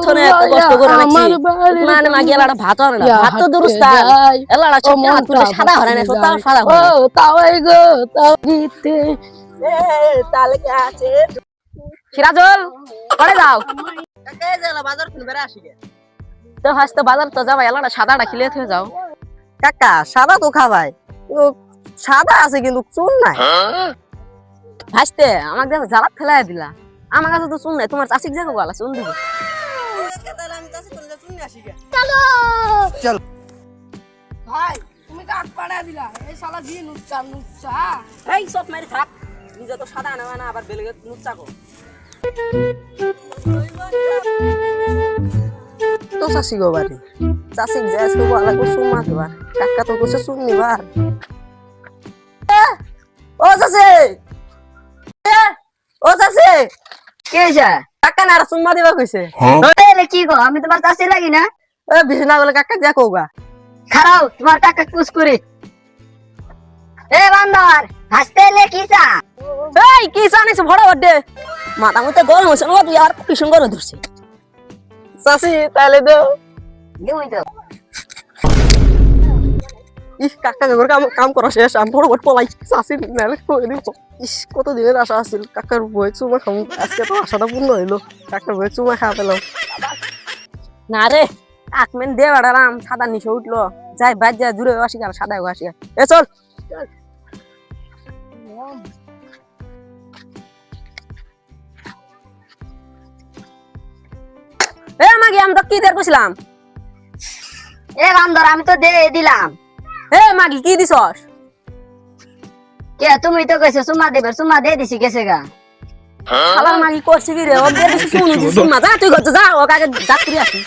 থনে এত কষ্ট করে নাকি মানে মাগি এলাটা ভাত আনলা ভাত তো দুরুস্তা এলাটা ছোট হাত তুলে সাদা হরে না সোতা সাদা হরে ও তাওই গো তাও দিতে এ তালে কে আছে সিরাজুল করে যাও কাকে যালা বাজার কিনে বেরা আসি গে তো হাসতে বাজার তো যাবা এলাটা সাদাটা খিলে থে যাও কাকা সাদা তো খাবাই সাদা আছে কিন্তু চুন নাই হাসতে আমাকে দেখো জ্বালা ফেলাই দিলা আমার কাছে তো চুন নাই তোমার চাষিক যাকো গলা চুন দিব তাহলে আমি চাষি চলে চুন নিয়ে আসি গে চলো চলো ভাই তুমি কাট পাড়া দিলা এই শালা জি নুচ্চা নুচ্চা এই সব মেরে থাক নিজে তো সাদা না না আবার বেলেগে নুচ্চা কো তো চাষি গো বাড়ি চাষিক যাস তো গলা কো চুন মারবার কাকা তো কইছে চুন নিবার ও চাষি ও চাষি কে যা কাকা না চুম্মা দিবা কইছে তাহলে কি গো আমি তোমার কাছে লাগি না এ বিছনা বলে কাকা যা কওগা খারাও তোমার টাকা কুছ করে এ বান্দর হাসতে এলে কি চা এই কি জানিস বড় বড় মাথা মতে গরম হইছে না তুই আর পিছন করে ধরছিস চাষি তাহলে দাও দিমই তো ইস কাকা ঘর কাম করা শেষ আমি বড় বড় পলাই চাষি নালে কই দিব ইস কত দিনের আশা আছিল কাকার বই চুমা খাম আজকে তো আশাটা পূর্ণ হইলো কাকার বই চুমা খাওয়া পেলাম না রে আকমেন দে বাড়ালাম সাদা নিচে উঠলো যাই বাদ যা দূরে আসি আর সাদা আসি এ চল এ মাগি আমি তো কি দের কইছিলাম এ বান্দর আমি তো দে দিলাম এ মাগি কি দিছস কে তুমি তো কইছো সুমা দেবে সুমা দে দিছি গেছে গা শালার মাগি করছি কি রে ও দে দিছি শুনু দিছি মা যা তুই ঘর যা ও কাকে জাত করে আসি